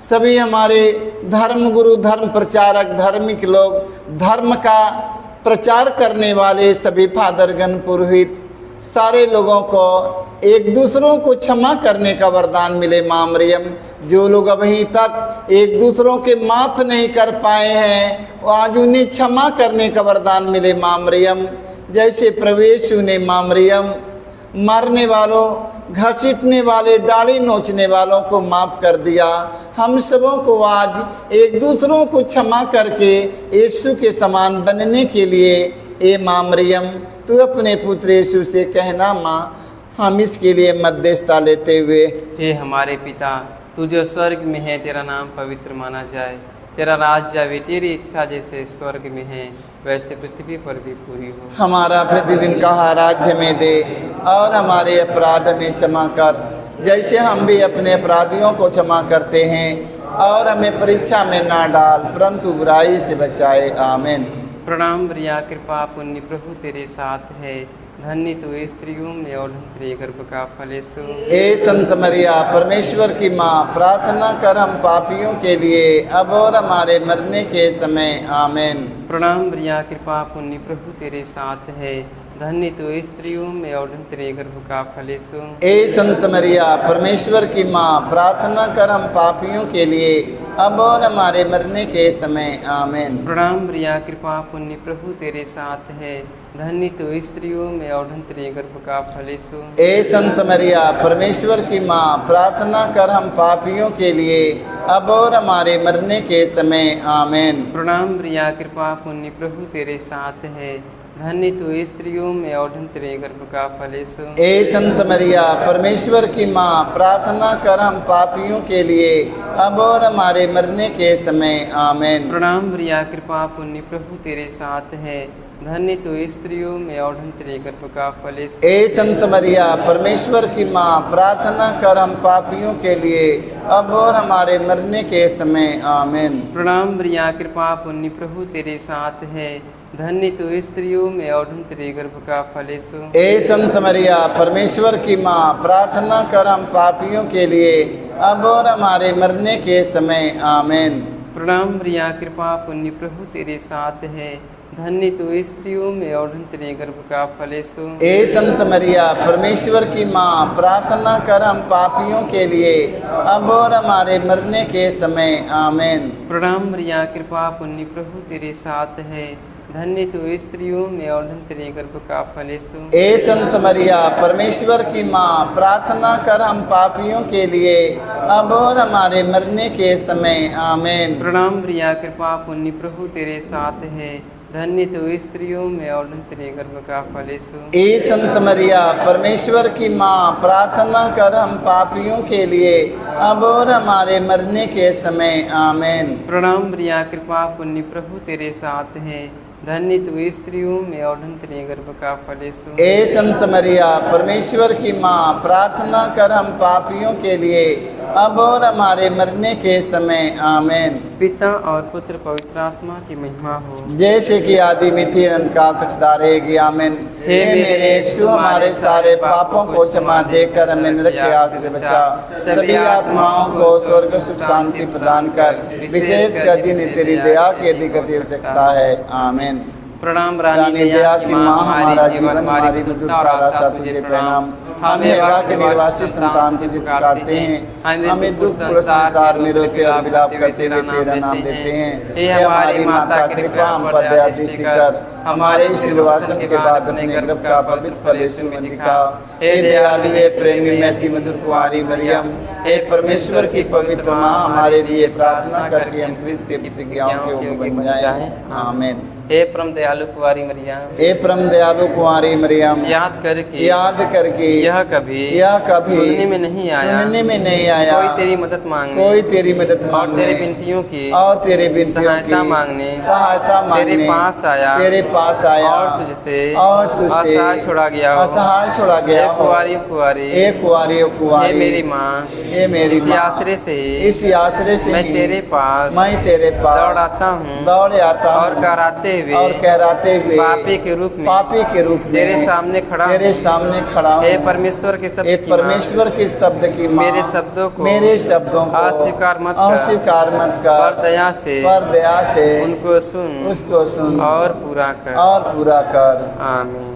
सभी हमारे धर्म गुरु, धर्म प्रचारक, धार्मिक लोग, धर्म का प्रचार करने वाले सभी फादरगण, पुरोहित, सारे लोगों को एक दूसरों को क्षमा करने का वरदान मिले। माँ मरियम, जो लोग अभी तक एक दूसरों के माफ़ नहीं कर पाए हैं, आज उन्हें क्षमा करने का वरदान मिले। माँ मरियम, जैसे प्रभु यीशु ने माँ मरियम मारने वालों, घसीटने वाले, दाढ़ी नोचने वालों को माफ़ कर दिया, हम सबों को आज एक दूसरों को क्षमा करके यीशु के समान बनने के लिए ए माँ मरियम तू अपने पुत्र यीशु से कहना। माँ, हम इसके लिए मध्यस्थता लेते हुए, हे हमारे पिता, तू जो स्वर्ग में है, तेरा नाम पवित्र माना जाए, तेरा राज्य आवे, तेरी इच्छा जैसे स्वर्ग में है वैसे पृथ्वी पर भी पूरी हो। हमारा प्रतिदिन का आहार हमें दे, और हमारे अपराध हमें क्षमा कर, जैसे हम भी अपने अपराधियों को क्षमा करते हैं, और हमें परीक्षा में ना डाल, परंतु बुराई से बचाए। आमीन। प्रणाम मरिया, कृपा पुण्य प्रभु तेरे साथ है, धन्य तू स्त्रियों में और धन्य तेरे गर्भ का फल यीशु। हे संत मरिया, परमेश्वर की माँ, प्रार्थना कर हम पापियों के लिए, अब और हमारे मरने के समय। आमीन। प्रणाम मरिया, कृपा पुण्य प्रभु तेरे साथ है, धन्य तू स्त्रियों में और धन्य तेरे गर्भ का फल यीशु। हे संत मरिया, परमेश्वर की माँ, प्रार्थना कर हम पापियों के लिए, अब और हमारे मरने के समय। आमीन। प्रणाम मरिया, कृपा पुण्य प्रभु तेरे साथ है, धन्य तू स्त्रियों में और धन्य तेरे गर्भ का फल यीशु। हे संत मरिया, परमेश्वर की माँ, प्रार्थना कर हम पापियों के लिए, अब और हमारे मरने के समय। आमीन। प्रणाम मरिया, कृपा पुण्य प्रभु तेरे साथ है, धन्य तू स्त्रियों में और धन्य तेरे गर्भ का फल यीशु। हे संत मरिया, परमेश्वर की माँ, प्रार्थना कर हम पापियों के लिए, अब और हमारे मरने के समय। आमीन। प्रणाम मरिया, कृपा पुण्य प्रभु तेरे साथ है, धन्य तू स्त्रियों में और धन्य तेरे गर्भ का फल यीशु। हे संत मरिया, परमेश्वर की माँ, प्रार्थना कर हम पापियों के लिए, अब और हमारे मरने के समय। आमीन। प्रणाम मरिया, कृपा पुण्य प्रभु तेरे साथ है, धन्य तू स्त्रियों में और धन्य तेरे गर्भ का फल यीशु। हे संत मरिया, परमेश्वर की माँ, प्रार्थना कर हम पापियों के लिए, अब और हमारे मरने के समय। आमीन। प्रणाम मरिया, कृपा पुण्य प्रभु तेरे साथ है, धन्य तू स्त्रियों में और धन्य तेरे गर्भ का फल यीशु। हे संत मरिया, परमेश्वर की माँ, प्रार्थना कर हम पापियों के लिए, अब और हमारे मरने के समय। आमीन। प्रणाम मरिया, कृपा पुण्य प्रभु तेरे साथ है, धन्य तू स्त्रियों में और धन्य तेरे गर्भ का फल यीशु। हे संत मरिया, परमेश्वर की माँ, प्रार्थना कर हम पापियों के लिए, अब और हमारे मरने के समय। आमीन। प्रणाम मरिया, कृपा पुण्य प्रभु तेरे साथ है, धन्य तू स्त्रियों में और धन्य तेरे गर्भ का फल यीशु। हे संत मरिया, परमेश्वर की माँ, प्रार्थना कर हम पापियों के लिए, अब और हमारे मरने के समय। आमीन। प्रणाम मरिया, कृपा पुण्य प्रभु तेरे साथ है, धन्य तू स्त्रियों में और धन्य तेरे गर्भ का फल यीशु। हे संत मरिया, परमेश्वर की माँ, प्रार्थना कर हम पापियों के लिए, अब और हमारे मरने के समय। आमीन। पिता और पुत्र पवित्र आत्मा की महिमा हो, जैसे कि आदि में थी, अनंत काल तक सदा रहेगी। आमीन। हे मेरे यीशु, हमारे सारे पापों को क्षमा देकर हमें नरक के आग से बचा, सभी आत्माओं को स्वर्ग सुख शांति प्रदान कर, विशेष कर जिन्हें तेरी दया की अधिक आवश्यकता है। आमीन। प्रणाम रानी दया की माँ, हमारा जीवन, हमारी मृत्यु का रास्ता तुझे प्रणाम। हम हवा के निवासी संतान तुझे पुकारते हैं, हमें दुख संसार में रोते और विलाप करते हुए तेरा नाम देते हैं। हे हमारी माता, कृपा हम पर दया दृष्टि कर, हमारे इस निर्वासन के बाद अपने गर्भ का पवित्र फल यीशु में दिखा। हे दयालु, हे प्रेमी, मैत्री मधुर कुंवारी मरियम, हे परमेश्वर की पवित्र माँ, हमारे लिए प्रार्थना करके हम क्रिस्त की प्रतिज्ञाओं के योग्य बन जाएं। आमीन। हे परम दयालु कुंवारी मरियम, हे परम दयालु कुंवारी मरियम, याद करके यह कभी सुनने में नहीं आया, कोई तेरी मदद मांगने और तेरी विनतियों की सहायता मांगने तेरे पास आया और तुझसे असहाय छोड़ा गया हो। हे कुंवारी, हे मेरी माँ, इस आश्रय से मैं तेरे पास दौड़ आता हूँ और कहराते हुए पापी के रूप में तेरे सामने खड़ा हूँ। हे परमेश्वर के शब्द की माँ, मेरे शब्दों को अस्वीकार मत कर, पर दया से उनको सुन और पूरा कर। आमीन।